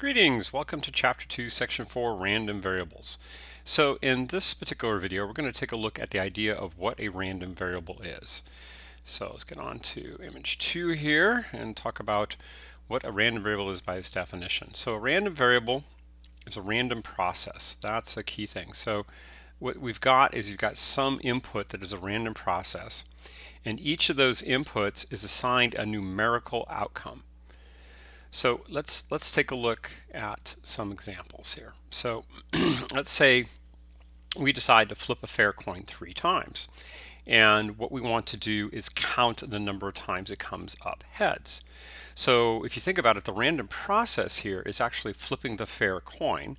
Greetings! Welcome to Chapter 2, Section 4, Random Variables. So in this particular video, we're going to take a look at the idea of what a random variable is. So let's get on to image 2 here and talk about what a random variable is by its definition. So a random variable is a random process. That's a key thing. So what we've got is you've got some input that is a random process, and each of those inputs is assigned a numerical outcome. So let's take a look at some examples here. So let's say we decide to flip a fair coin 3 times, and what we want to do is count the number of times it comes up heads. So if you think about it, the random process here is actually flipping the fair coin,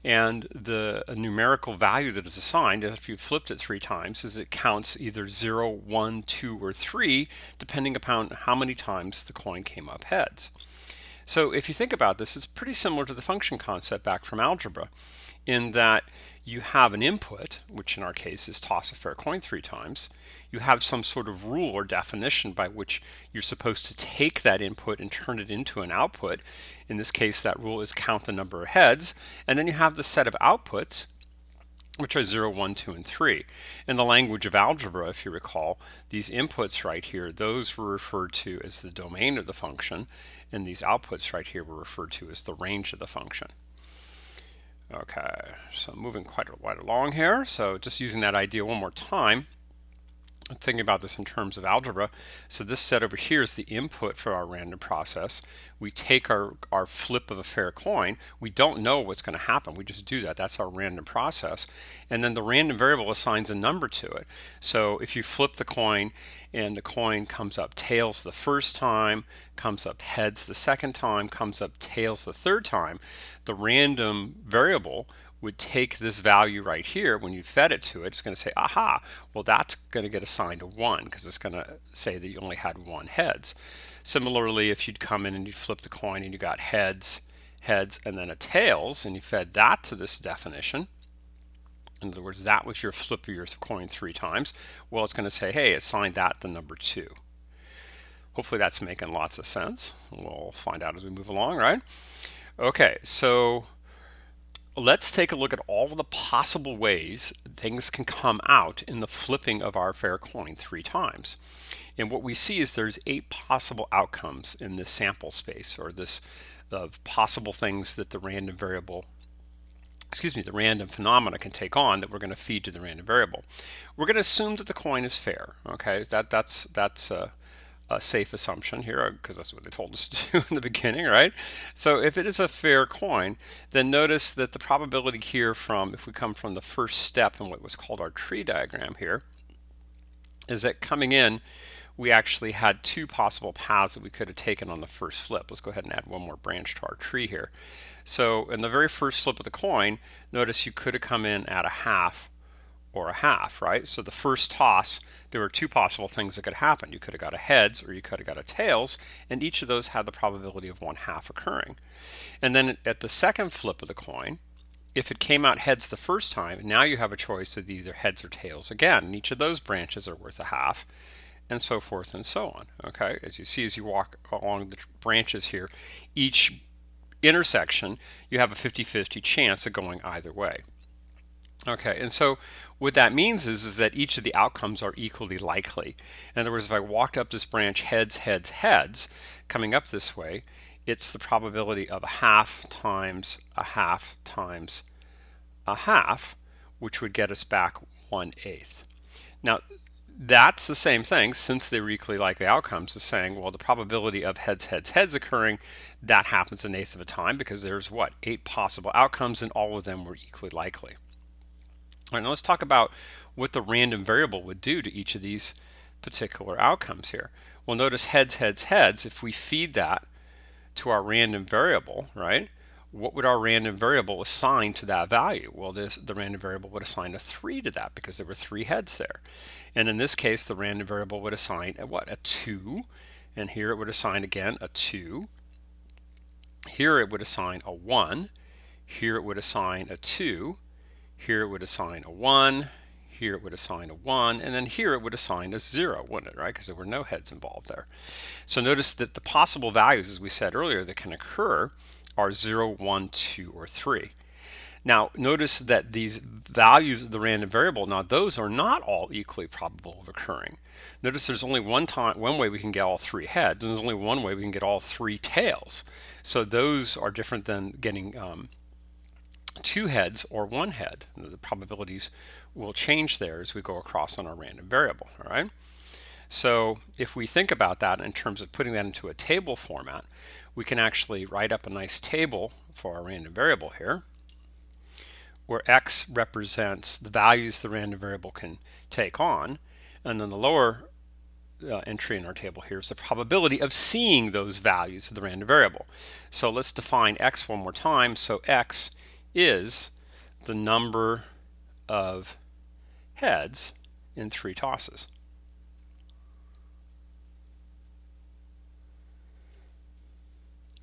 and the numerical value that is assigned after you've flipped it 3 times is it counts either 0, 1, 2, or 3 depending upon how many times the coin came up heads. So if you think about this, it's pretty similar to the function concept back from algebra, in that you have an input, which in our case is toss a fair coin 3 times. You have some sort of rule or definition by which you're supposed to take that input and turn it into an output. In this case, that rule is count the number of heads. And then you have the set of outputs, which are 0, 1, 2, and 3. In the language of algebra, if you recall, these inputs right here, those were referred to as the domain of the function, and these outputs right here were referred to as the range of the function. Okay, so moving quite along here. So just using that idea one more time, thinking about this in terms of algebra. So this set over here is the input for our random process. We take our flip of a fair coin. We don't know what's going to happen. We just do that. That's our random process. And then the random variable assigns a number to it. So if you flip the coin and the coin comes up tails the first time, comes up heads the second time, comes up tails the third time, the random variable would take this value right here. When you fed it to it, it's going to say, aha, well, that's going to get assigned a 1 because it's going to say that you only had 1 heads. Similarly, if you'd come in and you'd flip the coin and you got heads, and then a tails, and you fed that to this definition, in other words, that was your flip of your coin 3 times, well, it's going to say, hey, assign that the number 2. Hopefully that's making lots of sense. We'll find out as we move along, right? Okay, so let's take a look at all of the possible ways things can come out in the flipping of our fair coin 3 times. And what we see is there's 8 possible outcomes in this sample space, or this of possible things that the random variable, the random phenomena can take on that we're going to feed to the random variable. We're going to assume that the coin is fair. Okay, that's a safe assumption here, because that's what they told us to do in the beginning, right? So if it is a fair coin, then notice that the probability here from, if we come from the first step in what was called our tree diagram here, is that coming in, we actually had 2 possible paths that we could have taken on the first flip. Let's go ahead and add one more branch to our tree here. So in the very first flip of the coin, notice you could have come in at a half or a half, right? So the first toss, there were 2 possible things that could happen. You could have got a heads or you could have got a tails, and each of those had the probability of 1/2 occurring. And then at the second flip of the coin, if it came out heads the first time, now you have a choice of either heads or tails again, and each of those branches are worth a half, and so forth and so on. Okay, as you see as you walk along the branches here, each intersection, you have a 50-50 chance of going either way. Okay, and so what that means is that each of the outcomes are equally likely. In other words, if I walked up this branch heads, heads, heads, coming up this way, it's the probability of a half times a half times a half, which would get us back 1/8. Now, that's the same thing, since they were equally likely outcomes, is saying, well, the probability of heads, heads, heads occurring, that happens 1/8 of a time, because there's what, 8 possible outcomes, and all of them were equally likely. All right, now let's talk about what the random variable would do to each of these particular outcomes here. Well, notice heads, heads, heads, if we feed that to our random variable, right, what would our random variable assign to that value? Well, the random variable would assign a 3 to that because there were 3 heads there. And in this case, the random variable would assign a 2. And here it would assign again a 2. Here it would assign a 1. Here it would assign a 2. Here it would assign a 1, here it would assign a 1, and then here it would assign a 0, wouldn't it, right? Because there were no heads involved there. So notice that the possible values, as we said earlier, that can occur are 0, 1, 2, or 3. Now, notice that these values of the random variable, now those are not all equally probable of occurring. Notice there's only one way we can get all 3 heads, and there's only one way we can get all 3 tails. So those are different than getting 2 heads or 1 head. The probabilities will change there as we go across on our random variable. All right. So if we think about that in terms of putting that into a table format, we can actually write up a nice table for our random variable here, where x represents the values the random variable can take on, and then the lower entry in our table here is the probability of seeing those values of the random variable. So let's define x one more time. So x is the number of heads in 3 tosses.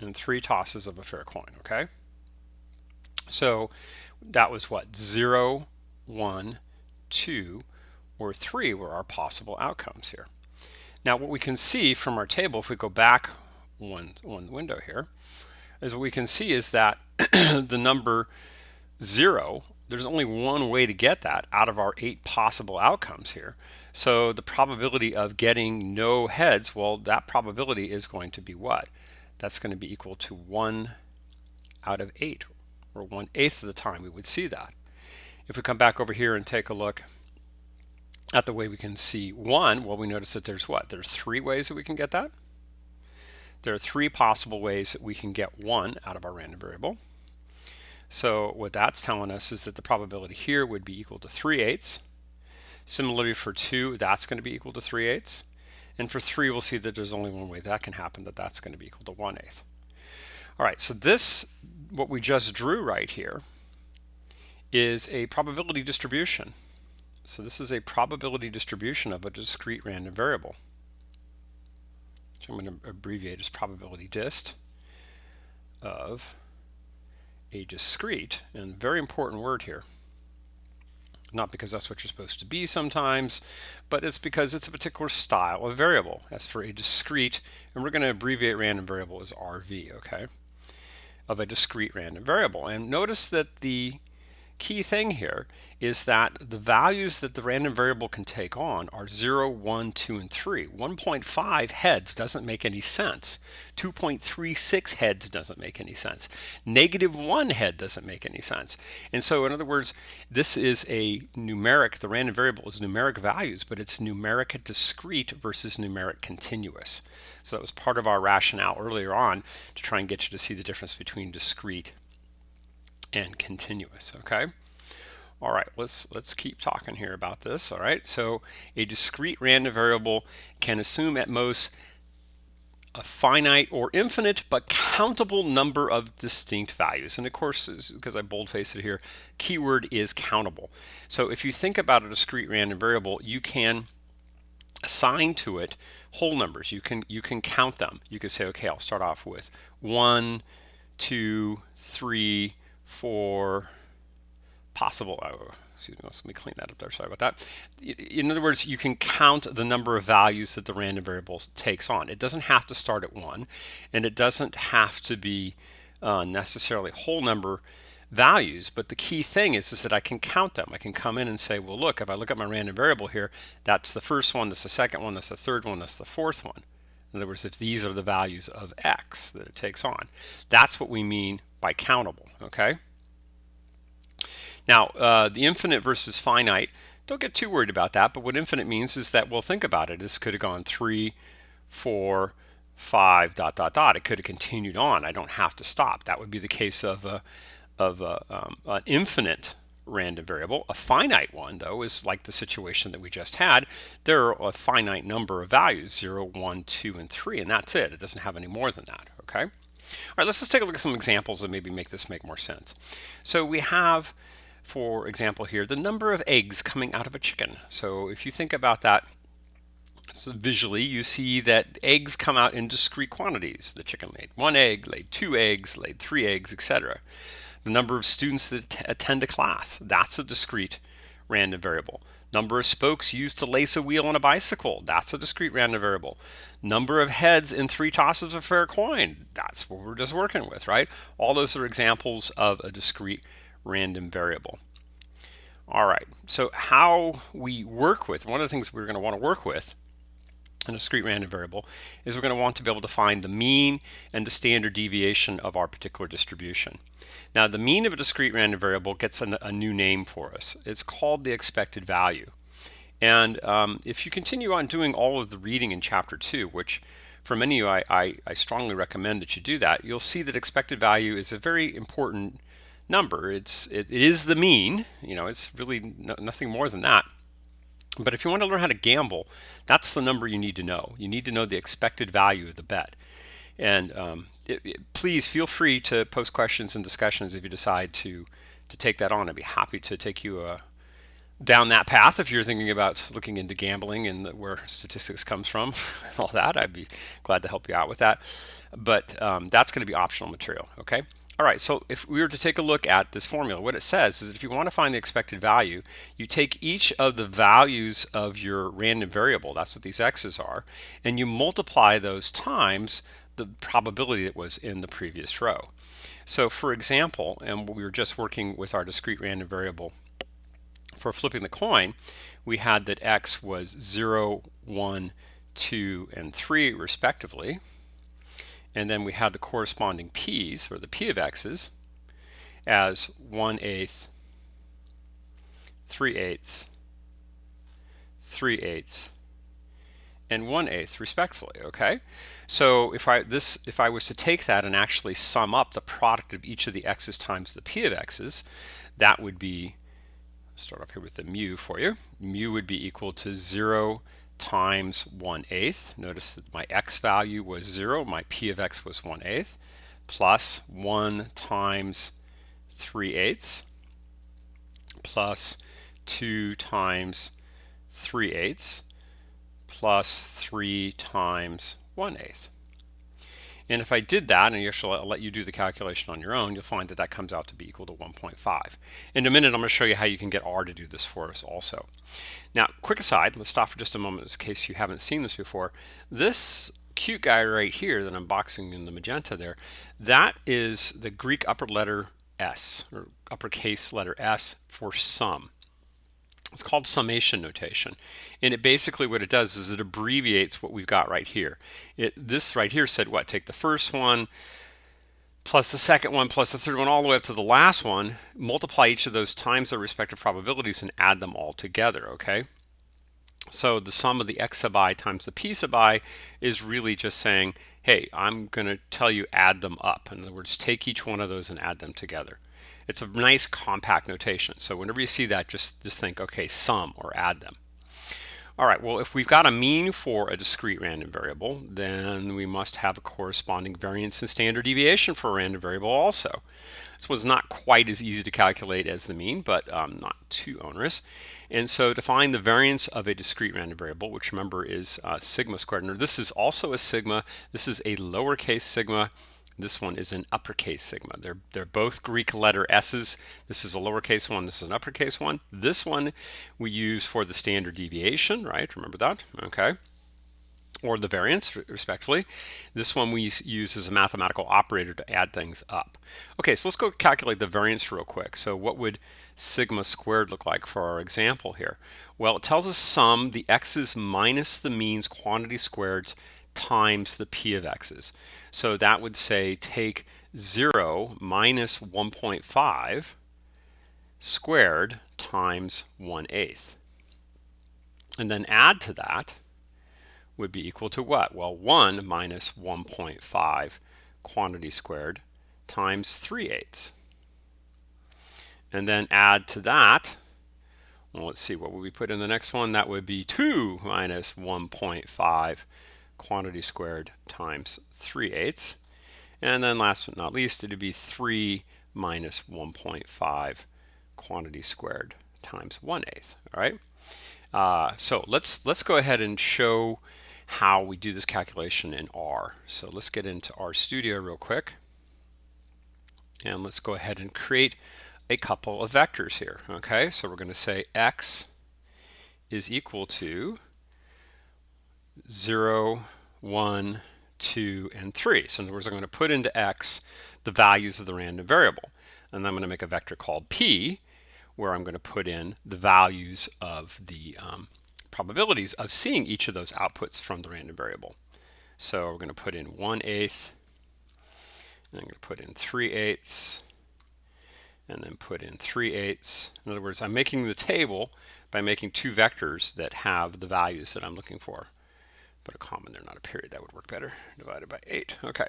In 3 tosses of a fair coin, okay? So that was what? 0, 1, 2, or 3 were our possible outcomes here. Now what we can see from our table, if we go back one window here, is what we can see is that the number 0, there's only one way to get that out of our 8 possible outcomes here. So the probability of getting no heads, well, that probability is going to be what? That's going to be equal to 1 out of 8, or 1/8 of the time we would see that. If we come back over here and take a look at the way we can see 1, well, we notice that there's what? There's 3 ways that we can get that. There are 3 possible ways that we can get 1 out of our random variable. So what that's telling us is that the probability here would be equal to 3/8. Similarly for 2, that's going to be equal to 3/8. And for 3, we'll see that there's only one way that can happen, that's going to be equal to 1/8. All right, so this, what we just drew right here, is a probability distribution. So this is a probability distribution of a discrete random variable, which I'm going to abbreviate as probability dist of a discrete, and very important word here. Not because that's what you're supposed to be sometimes, but it's because it's a particular style of variable. As for a discrete, and we're going to abbreviate random variable as RV, okay, of a discrete random variable. And notice that the key thing here is that the values that the random variable can take on are 0, 1, 2, and 3. 1.5 heads doesn't make any sense. 2.36 heads doesn't make any sense. -1 head doesn't make any sense. And so, in other words, this is a numeric, the random variable is numeric values, but it's numeric discrete versus numeric continuous. So that was part of our rationale earlier on to try and get you to see the difference between discrete and continuous, okay? All right, let's keep talking here about this. All right, so a discrete random variable can assume at most a finite or infinite but countable number of distinct values. And of course, because I boldfaced it here, keyword is countable. So if you think about a discrete random variable, you can assign to it whole numbers. You can count them. You can say, okay, I'll start off with 1, 2, 3, 4 possible. Excuse me, let me clean that up there. Sorry about that. In other words, you can count the number of values that the random variable takes on. It doesn't have to start at 1, and it doesn't have to be necessarily whole number values, but the key thing is that I can count them. I can come in and say, well, look, if I look at my random variable here, that's the first one, that's the second one, that's the third one, that's the fourth one. In other words, if these are the values of x that it takes on, that's what we mean by countable, okay? Now, the infinite versus finite, don't get too worried about that, but what infinite means is that, well, think about it. This could have gone 3, 4, 5, dot, dot, dot. It could have continued on. I don't have to stop. That would be the case of an infinite random variable. A finite one, though, is like the situation that we just had. There are a finite number of values, 0, 1, 2, and 3, and that's it. It doesn't have any more than that, okay? All right, let's just take a look at some examples and maybe make this make more sense. So we have, for example here, the number of eggs coming out of a chicken. So if you think about that, so visually you see that eggs come out in discrete quantities. The chicken laid 1 egg, laid 2 eggs, laid 3 eggs, etc. The number of students that attend a class, that's a discrete random variable. Number of spokes used to lace a wheel on a bicycle, that's a discrete random variable. Number of heads in 3 tosses of a fair coin, that's what we're just working with, right? All those are examples of a discrete random variable. All right, so how we work with, one of the things we're going to want to work with in a discrete random variable is we're going to want to be able to find the mean and the standard deviation of our particular distribution. Now, the mean of a discrete random variable gets a new name for us. It's called the expected value. And if you continue on doing all of the reading in chapter 2, which for many of you I strongly recommend that you do that, you'll see that expected value is a very important number. It is the mean, it's really nothing more than that. But if you want to learn how to gamble, that's the number you need to know. You need to know the expected value of the bet. And please feel free to post questions and discussions if you decide to take that on. I'd be happy to take you down that path if you're thinking about looking into gambling and where statistics comes from and all that. I'd be glad to help you out with that. But that's going to be optional material, okay? All right, so if we were to take a look at this formula, what it says is that if you want to find the expected value, you take each of the values of your random variable, that's what these x's are, and you multiply those times the probability that was in the previous row. So for example, and we were just working with our discrete random variable for flipping the coin, we had that x was 0, 1, 2, and 3 respectively. And then we had the corresponding p's, or the p of x's, as 1/8, 3/8, 3/8, and 1/8 respectively, okay? So if I was to take that and actually sum up the product of each of the x's times the p of x's, that would be, let's start off here with the mu for you. Mu would be equal to 0 times 1/8. Notice that my x value was 0, my p of x was 1/8, plus 1 times 3/8, plus 2 times 3/8, plus 3 times 1/8. And if I did that, and I'll let you do the calculation on your own, you'll find that that comes out to be equal to 1.5. In a minute, I'm going to show you how you can get R to do this for us also. Now, quick aside, let's stop for just a moment in case you haven't seen this before. This cute guy right here that I'm boxing in the magenta there, that is the Greek upper letter S, or uppercase letter S for sum. It's called summation notation, and it basically, what it does is it abbreviates what we've got right here. This right here said what? Take the first one plus the second one plus the third one all the way up to the last one, multiply each of those times their respective probabilities and add them all together, okay? So the sum of the x sub I times the p sub I is really just saying, hey, I'm going to tell you add them up. In other words, take each one of those and add them together. It's a nice compact notation. So whenever you see that, just think, okay, sum or add them. All right, well, if we've got a mean for a discrete random variable, then we must have a corresponding variance and standard deviation for a random variable also. This was not quite as easy to calculate as the mean, but not too onerous. And so to find the variance of a discrete random variable, which remember is sigma squared, and this is also a sigma, this is a lowercase sigma, this one is an uppercase sigma. They're both Greek letter S's. This is a lowercase one, this is an uppercase one. This one we use for the standard deviation, right? Remember that, okay? Or the variance, respectively. This one we use as a mathematical operator to add things up. Okay, so let's go calculate the variance real quick. So what would sigma squared look like for our example here? Well, it tells us sum the x's minus the mean's quantity squared times the p of x's. So that would say take 0 minus 1.5 squared times 1/8. And then add to that would be equal to what? Well, 1 minus 1.5 quantity squared times 3/8. And then add to that, well, let's see, what would we put in the next one? That would be 2 minus 1.5 quantity squared times 3/8. And then last but not least, it would be 3 minus 1.5 quantity squared times 1/8. All right. So let's go ahead and show how we do this calculation in R. So let's get into RStudio real quick. And let's go ahead and create a couple of vectors here. Okay, so we're going to say x is equal to 0, 1, 2, and 3. So in other words, I'm going to put into x the values of the random variable. And I'm going to make a vector called p, where I'm going to put in the values of the probabilities of seeing each of those outputs from the random variable. So we're going to put in 1/8, and I'm going to put in 3/8, and then put in 3/8. In other words, I'm making the table by making two vectors that have the values that I'm looking for. Put a comma there, not a period. That would work better. Divided by 8. Okay,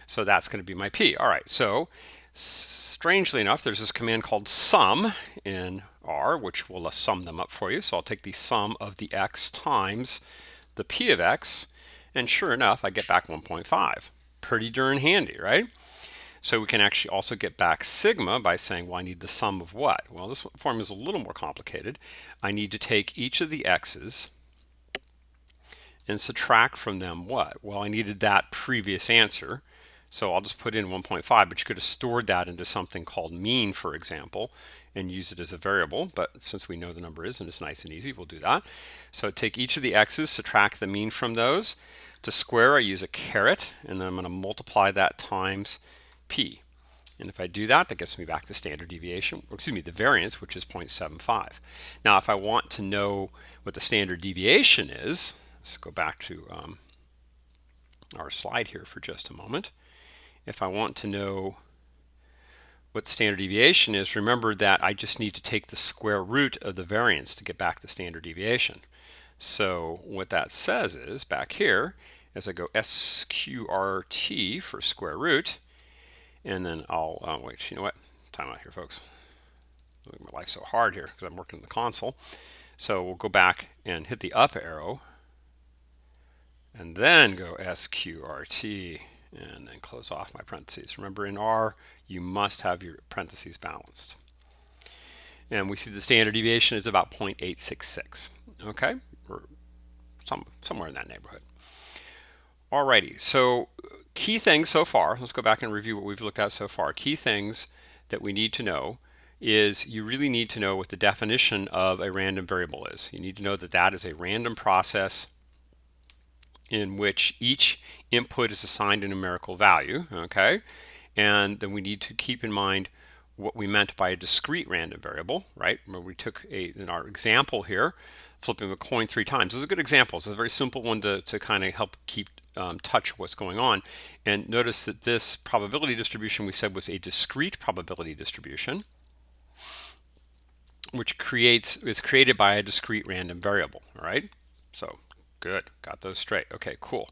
so that's going to be my p. All right, so strangely enough, there's this command called sum in R, which will sum them up for you. So I'll take the sum of the x times the p of x, and sure enough, I get back 1.5. Pretty darn handy, right? So we can actually also get back sigma by saying, well, I need the sum of what? Well, this formula is a little more complicated. I need to take each of the x's and subtract from them what? Well, I needed that previous answer. So I'll just put in 1.5, but you could have stored that into something called mean, for example, and use it as a variable. But since we know the number is, and it's nice and easy, we'll do that. So take each of the x's, subtract the mean from those. To square, I use a caret, and then I'm going to multiply that times p. And if I do that, that gets me back to standard deviation, or excuse me, the variance, which is 0.75. Now, if I want to know what the standard deviation is, let's go back to our slide here for just a moment. If I want to know what the standard deviation is, remember that I just need to take the square root of the variance to get back the standard deviation. So what that says is, back here, as I go SQRT for square root, and then I'll, wait, you know what? Time out here, folks. My life's so hard here because I'm working in the console. So we'll go back and hit the up arrow, and then go SQRT, and then close off my parentheses. Remember, in R, you must have your parentheses balanced. And we see the standard deviation is about 0.866, okay? Or somewhere in that neighborhood. Alrighty, so key things so far, let's go back and review what we've looked at so far. Key things that we need to know is you really need to know what the definition of a random variable is. You need to know that that is a random process in which each input is assigned a numerical value, okay? And then we need to keep in mind what we meant by a discrete random variable, right? Remember we took in our example here, flipping a coin 3 times. This is a good example. It's a very simple one to kind of help keep touch what's going on. And notice that this probability distribution we said was a discrete probability distribution, which is created by a discrete random variable, all right? So good, got those straight. Okay, cool.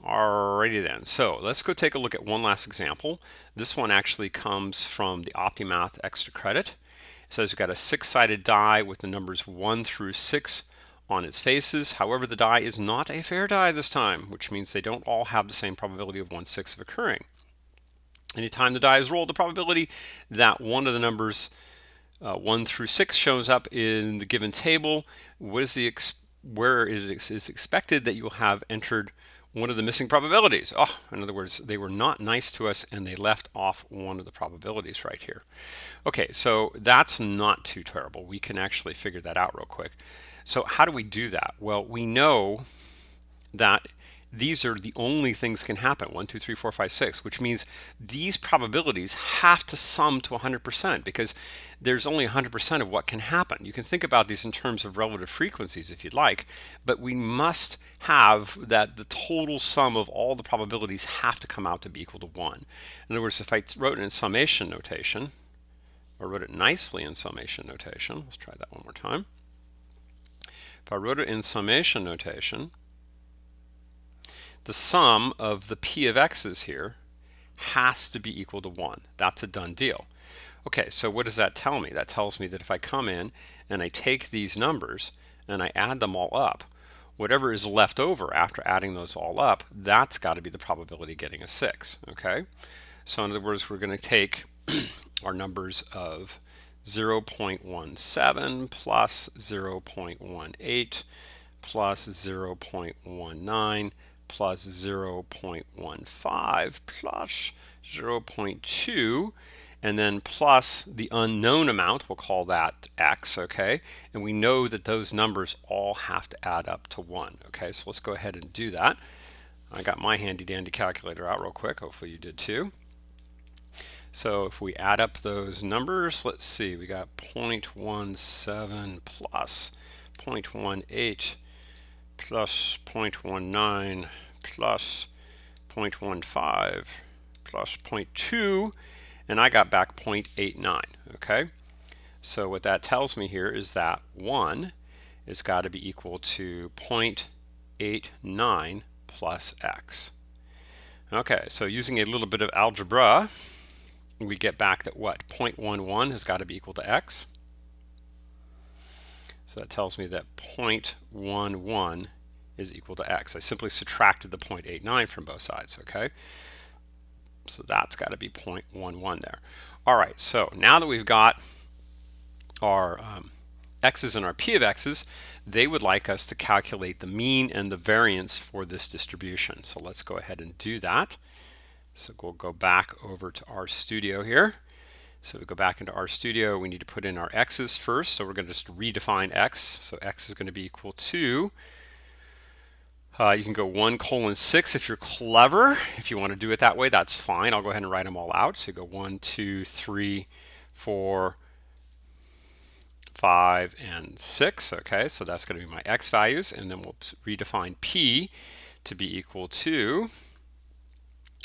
Alrighty then, so let's go take a look at one last example. This one actually comes from the OptiMath Extra Credit. It says we've got a 6-sided die with the numbers 1 through 6 on its faces. However, the die is not a fair die this time, which means they don't all have the same probability of 1/6 of occurring. Anytime the die is rolled, the probability that one of the numbers 1 through 6 shows up in the given table, where it is expected that you will have entered one of the missing probabilities. Oh, in other words, they were not nice to us and they left off one of the probabilities right here. Okay, so that's not too terrible. We can actually figure that out real quick. So how do we do that? Well, we know that these are the only things that can happen, 1, 2, 3, 4, 5, 6, which means these probabilities have to sum to 100% because there's only 100% of what can happen. You can think about these in terms of relative frequencies if you'd like, but we must have that the total sum of all the probabilities have to come out to be equal to 1. In other words, if I wrote it in summation notation, or wrote it nicely in summation notation, let's try that one more time. If I wrote it in summation notation, the sum of the p of x's here has to be equal to 1. That's a done deal. Okay, so what does that tell me? That tells me that if I come in and I take these numbers and I add them all up, whatever is left over after adding those all up, that's got to be the probability of getting a 6. Okay, so in other words, we're going to take our numbers of 0.17 plus 0.18 plus 0.19 plus 0.15 plus 0.2, and then plus the unknown amount, we'll call that x, okay? And we know that those numbers all have to add up to 1, okay? So let's go ahead and do that. I got my handy dandy calculator out real quick, hopefully you did too. So if we add up those numbers, let's see, we got 0.17 plus 0.18 plus 0.19 plus 0.15 plus 0.2, and I got back 0.89, okay? So what that tells me here is that 1 has got to be equal to 0.89 plus x. Okay, so using a little bit of algebra, we get back that what? 0.11 has got to be equal to x. So that tells me that 0.11 is equal to x. I simply subtracted the 0.89 from both sides, okay? So that's got to be 0.11 there. All right, so now that we've got our x's and our p of x's, they would like us to calculate the mean and the variance for this distribution. So let's go ahead and do that. So we'll go back over to RStudio here. So we go back into RStudio, we need to put in our x's first. So we're going to just redefine x. So x is going to be equal to, you can go 1:6 if you're clever. If you want to do it that way, that's fine. I'll go ahead and write them all out. So you go 1, 2, 3, 4, 5, and 6. Okay, so that's going to be my x values. And then we'll redefine p to be equal to,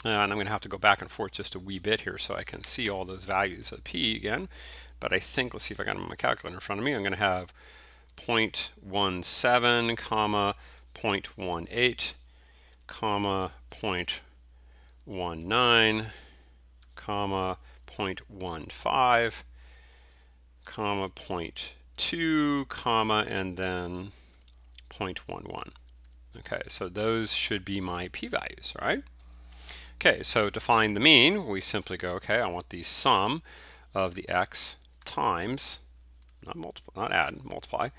and I'm going to have to go back and forth just a wee bit here so I can see all those values of p again. But I think, let's see if I got them on my calculator in front of me. I'm going to have 0.17, comma, 0.18, comma, 0.19, comma, 0.15, comma, 0.2, comma, and then 0.11. Okay, so those should be my p-values, right? Okay, so to find the mean, we simply go, okay, I want the sum of the x times, not add, multiply,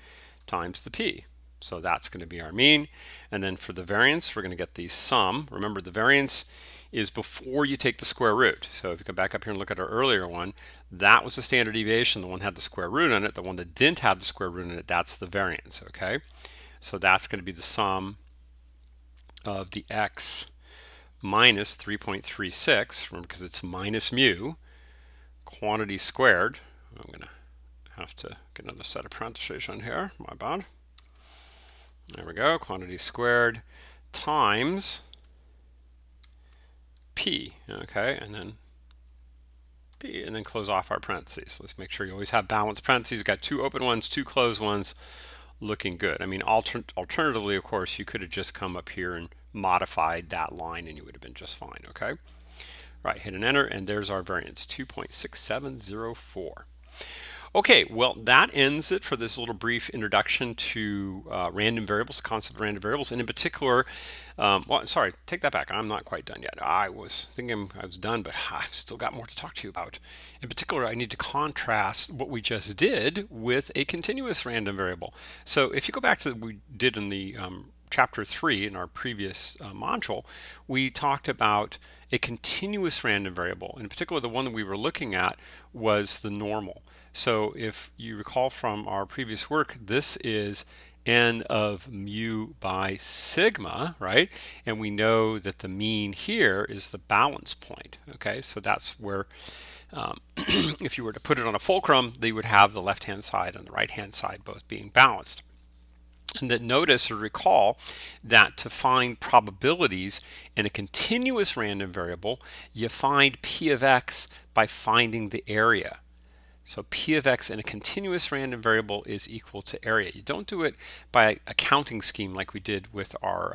times the p. So that's going to be our mean. And then for the variance, we're going to get the sum. Remember, the variance is before you take the square root. So if you come back up here and look at our earlier one, that was the standard deviation. The one had the square root in it. The one that didn't have the square root in it, that's the variance, okay? So that's going to be the sum of the x minus 3.36, remember, because it's minus mu, quantity squared. I'm going to have to get another set of parentheses on here, my bad. There we go, quantity squared times p, okay, and then p, and then close off our parentheses. Let's make sure you always have balanced parentheses. You've got 2 open ones, 2 closed ones, looking good. I mean, alternatively, of course, you could have just come up here and modified that line and you would have been just fine, okay? Right, hit an enter, and there's our variance, 2.6704. Okay, well, that ends it for this little brief introduction to random variables, the concept of random variables, and in particular, well, sorry, take that back. I'm not quite done yet. I was thinking I was done, but I've still got more to talk to you about. In particular, I need to contrast what we just did with a continuous random variable. So if you go back to what we did in the chapter 3 in our previous module, we talked about a continuous random variable. In particular, the one that we were looking at was the normal. So if you recall from our previous work, this is n of mu by sigma, right? And we know that the mean here is the balance point, okay? So that's where, if you were to put it on a fulcrum, they would have the left-hand side and the right-hand side both being balanced. And then notice or recall that to find probabilities in a continuous random variable, you find p of x by finding the area. So p of x in a continuous random variable is equal to area. You don't do it by a counting scheme like we did with our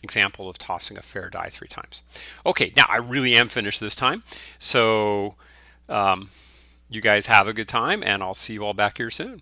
example of tossing a fair die 3 times. Okay, now I really am finished this time. So you guys have a good time, and I'll see you all back here soon.